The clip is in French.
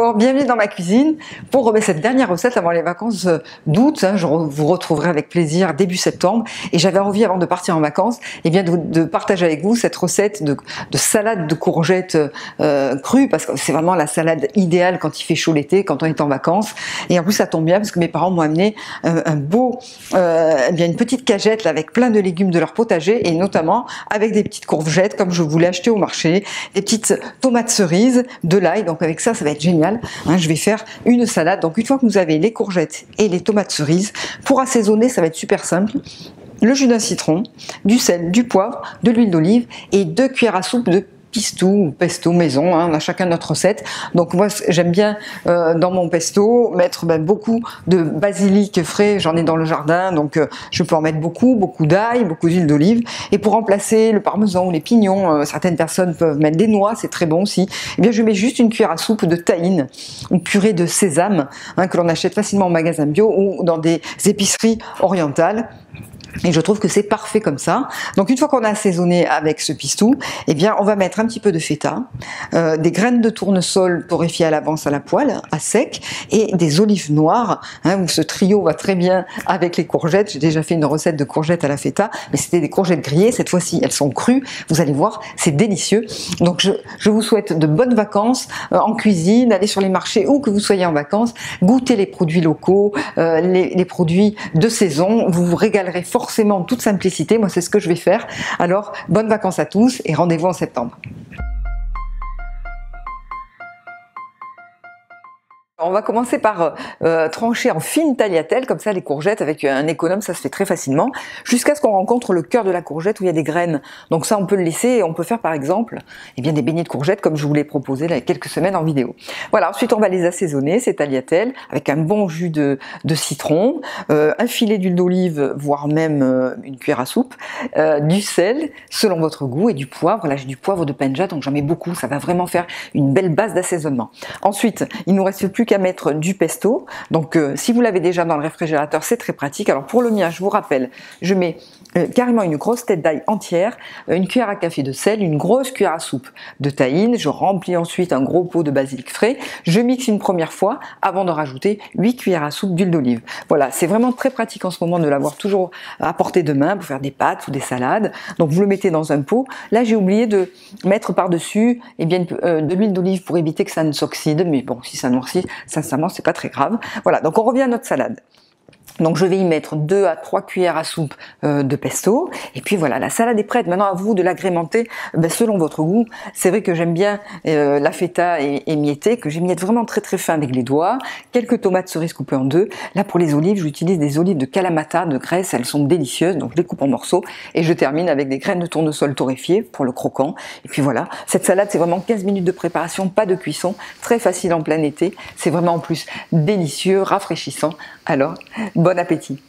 Alors, bienvenue dans ma cuisine pour cette dernière recette avant les vacances d'août. Je vous retrouverai avec plaisir début septembre. Et j'avais envie, avant de partir en vacances, de partager avec vous cette recette de salade de courgettes crues, parce que c'est vraiment la salade idéale quand il fait chaud l'été, quand on est en vacances. Et en plus, ça tombe bien parce que mes parents m'ont amené une petite cagette là, avec plein de légumes de leur potager, et notamment avec des petites courgettes comme je voulais acheter au marché, des petites tomates cerises, de l'ail. Donc avec ça, ça va être génial. Je vais faire une salade. Donc une fois que vous avez les courgettes et les tomates cerises, pour assaisonner, ça va être super simple. Le jus d'un citron, du sel, du poivre, de l'huile d'olive et 2 cuillères à soupe de pistou ou pesto maison, on a chacun notre recette. Donc moi j'aime bien dans mon pesto mettre beaucoup de basilic frais, j'en ai dans le jardin, donc je peux en mettre beaucoup d'ail, beaucoup d'huile d'olive. Et pour remplacer le parmesan ou les pignons, certaines personnes peuvent mettre des noix, c'est très bon aussi. Et bien je mets juste une cuillère à soupe de tahine, une purée de sésame que l'on achète facilement au magasin bio ou dans des épiceries orientales. Et je trouve que c'est parfait comme ça. Donc une fois qu'on a assaisonné avec ce pistou, eh bien on va mettre un petit peu de feta, des graines de tournesol torréfiées à l'avance à la poêle, à sec, et des olives noires. Où ce trio va très bien avec les courgettes. J'ai déjà fait une recette de courgettes à la feta, mais c'était des courgettes grillées. Cette fois-ci, elles sont crues. Vous allez voir, c'est délicieux. Donc je vous souhaite de bonnes vacances en cuisine, allez sur les marchés ou que vous soyez en vacances, goûtez les produits locaux, les produits de saison. Vous vous régalerez forcément en toute simplicité. Moi, c'est ce que je vais faire. Alors, bonnes vacances à tous et rendez-vous en septembre. On va commencer par trancher en fines tagliatelles, comme ça les courgettes avec un économe, ça se fait très facilement, jusqu'à ce qu'on rencontre le cœur de la courgette où il y a des graines. Donc ça on peut le laisser et on peut faire par exemple des beignets de courgettes comme je vous l'ai proposé il y a quelques semaines en vidéo. Voilà, ensuite on va les assaisonner, ces tagliatelles, avec un bon jus de citron, un filet d'huile d'olive, voire même une cuillère à soupe, du sel selon votre goût et du poivre. Là j'ai du poivre de Penja, donc j'en mets beaucoup, ça va vraiment faire une belle base d'assaisonnement. Ensuite, il nous reste plus qu'à mettre du pesto. Donc si vous l'avez déjà dans le réfrigérateur, c'est très pratique. Alors pour le mien, je vous rappelle, je mets carrément une grosse tête d'ail entière, une cuillère à café de sel, une grosse cuillère à soupe de tahine. Je remplis ensuite un gros pot de basilic frais. Je mixe une première fois avant de rajouter 8 cuillères à soupe d'huile d'olive. Voilà, c'est vraiment très pratique en ce moment de l'avoir toujours à portée de main pour faire des pâtes ou des salades. Donc vous le mettez dans un pot. Là, j'ai oublié de mettre par-dessus de l'huile d'olive pour éviter que ça ne s'oxyde. Mais bon, si ça noircit, sincèrement, c'est pas très grave. Voilà, donc on revient à notre salade. Donc je vais y mettre 2 à 3 cuillères à soupe de pesto. Et puis voilà, la salade est prête. Maintenant à vous de l'agrémenter selon votre goût. C'est vrai que j'aime bien la feta émiettée, que j'émiette vraiment très très fin avec les doigts. Quelques tomates cerises coupées en deux. Là pour les olives, j'utilise des olives de Kalamata de Grèce. Elles sont délicieuses, donc je les coupe en morceaux. Et je termine avec des graines de tournesol torréfiées pour le croquant. Et puis voilà, cette salade c'est vraiment 15 minutes de préparation, pas de cuisson. Très facile en plein été. C'est vraiment en plus délicieux, rafraîchissant. Alors, bon appétit!